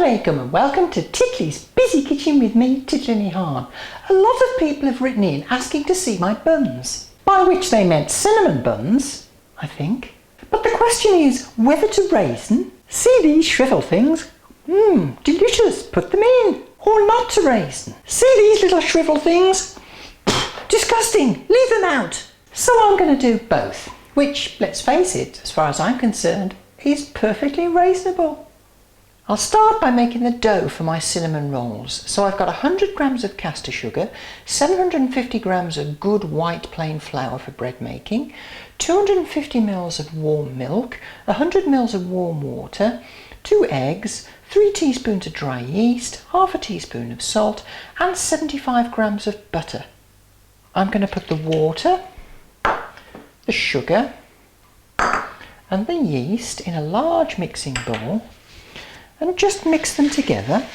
alaikum and welcome to Titli's Busy Kitchen with me, Titli. A lot of people have written in asking to see my buns, by which they meant cinnamon buns, I think. But the question is whether to raisin, see these shrivel things, delicious, put them in, or not to raisin. See these little shrivel things, disgusting, leave them out. So I'm going to do both, which, let's face it, as far as I'm concerned, is perfectly reasonable. I'll start by making the dough for my cinnamon rolls. So I've got 100 grams of caster sugar, 750 grams of good white plain flour for bread making, 250 ml of warm milk, 100 ml of warm water, 2 eggs, 3 teaspoons of dry yeast, half a teaspoon of salt and 75 grams of butter. I'm going to put the water, the sugar and the yeast in a large mixing bowl and just mix them together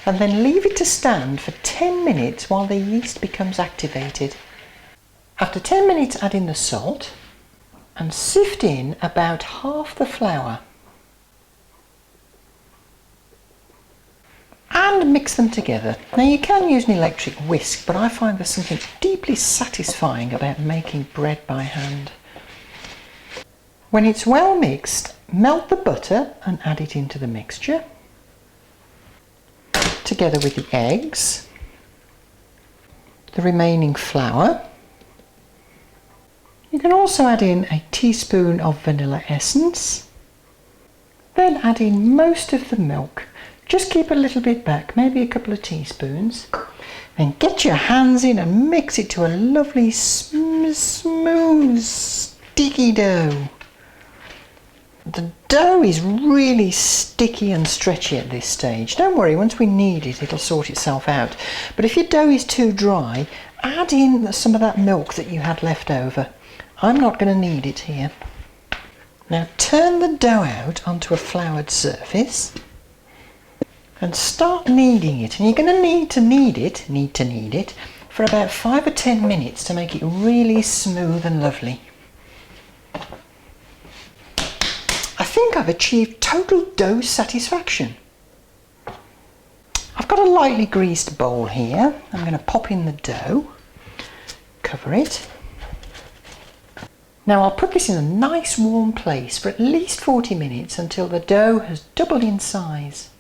and then leave it to stand for 10 minutes while the yeast becomes activated. After 10 minutes, add in the salt and sift in about half the flour and mix them together. Now you can use an electric whisk, but I find there's something deeply satisfying about making bread by hand. When it's well mixed, melt the butter and add it into the mixture, together with the eggs, the remaining flour. You can also add in a teaspoon of vanilla essence, then add in most of the milk. Just keep a little bit back, maybe a couple of teaspoons. Then get your hands in and mix it to a lovely smooth, sticky dough. The dough is really sticky and stretchy at this stage. Don't worry, once we knead it, it'll sort itself out. But if your dough is too dry, add in some of that milk that you had left over. I'm not going to knead it here. Now turn the dough out onto a floured surface and start kneading it. And you're going to need to knead it for about 5 or 10 minutes to make it really smooth and lovely. I think I've achieved total dough satisfaction. I've got a lightly greased bowl here. I'm going to pop in the dough, cover it. Now I'll put this in a nice warm place for at least 40 minutes until the dough has doubled in size.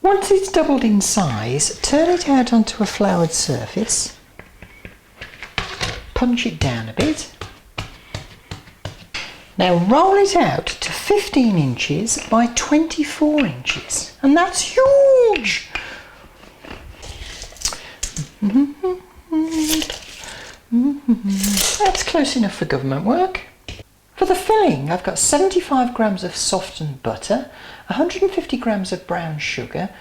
Once it's doubled in size, turn it out onto a floured surface, punch it down a bit. Now roll it out to 15 inches by 24 inches, and that's huge! That's close enough for government work. For the filling, I've got 75 grams of softened butter, 150 grams of brown sugar,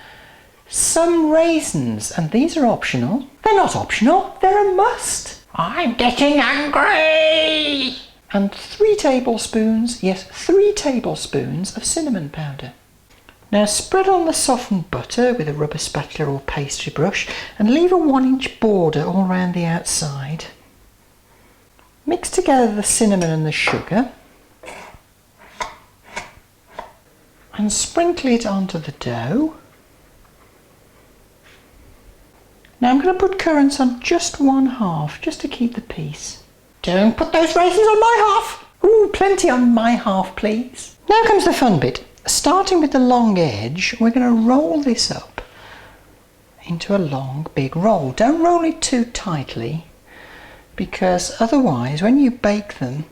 some raisins, and these are optional. They're not optional, they're a must. I'm getting angry! And 3 tablespoons, yes, 3 tablespoons of cinnamon powder. Now spread on the softened butter with a rubber spatula or pastry brush and leave a 1-inch border all around the outside. Mix together the cinnamon and the sugar and sprinkle it onto the dough. Now I'm going to put currants on just 1/2, just to keep the peace. Don't put those raisins on my half! Ooh, plenty on my half, please. Now comes the fun bit. Starting with the long edge, we're going to roll this up into a long, big roll. Don't roll it too tightly, because otherwise, when you bake them,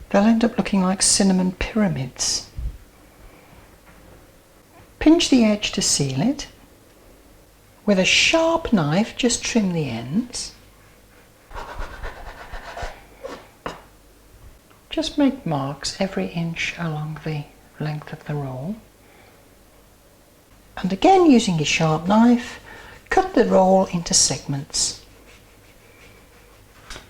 they'll end up looking like cinnamon pyramids. Pinch the edge to seal it. With a sharp knife, just trim the ends. Just make marks every inch along the length of the roll. And again, using your sharp knife, cut the roll into segments.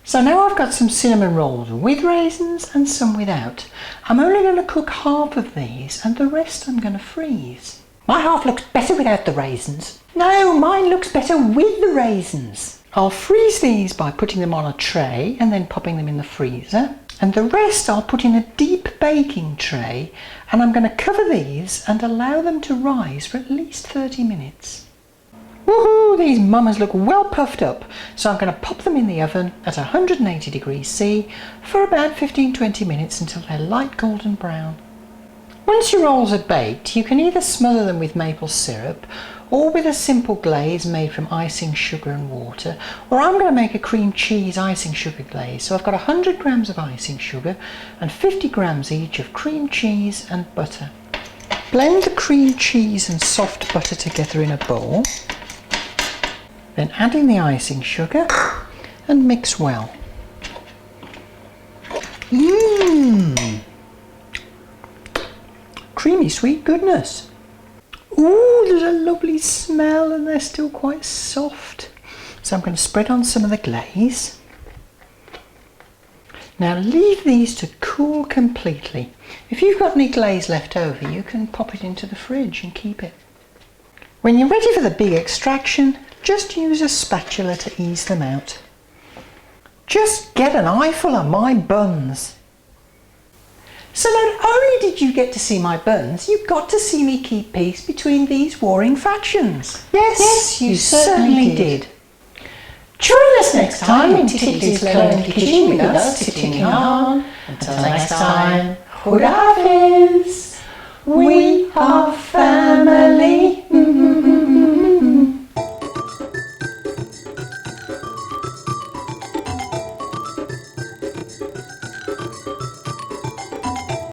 So now I've got some cinnamon rolls with raisins and some without. I'm only going to cook half of these and the rest I'm going to freeze. My half looks better without the raisins. No, mine looks better with the raisins. I'll freeze these by putting them on a tray and then popping them in the freezer. And the rest I'll put in a deep baking tray, and I'm going to cover these and allow them to rise for at least 30 minutes. Woohoo! These mamas look well puffed up, so I'm going to pop them in the oven at 180 degrees C for about 15-20 minutes until they're light golden brown. Once your rolls are baked, you can either smother them with maple syrup or with a simple glaze made from icing, sugar and water, or I'm going to make a cream cheese icing sugar glaze. So I've got 100 grams of icing sugar and 50 grams each of cream cheese and butter. Blend the cream cheese and soft butter together in a bowl, then add in the icing sugar and mix well. Creamy sweet goodness. Ooh, there's a lovely smell and they're still quite soft. So I'm going to spread on some of the glaze. Now leave these to cool completely. If you've got any glaze left over, you can pop it into the fridge and keep it. When you're ready for the big extraction, just use a spatula to ease them out. Just get an eyeful of my buns. So not only did you get to see my buns, you got to see me keep peace between these warring factions. Yes, you certainly did. Join us next time in Titli's Lonely Kitchen with us, Titli and Han. Until next time, Khuda Hafiz. We are family.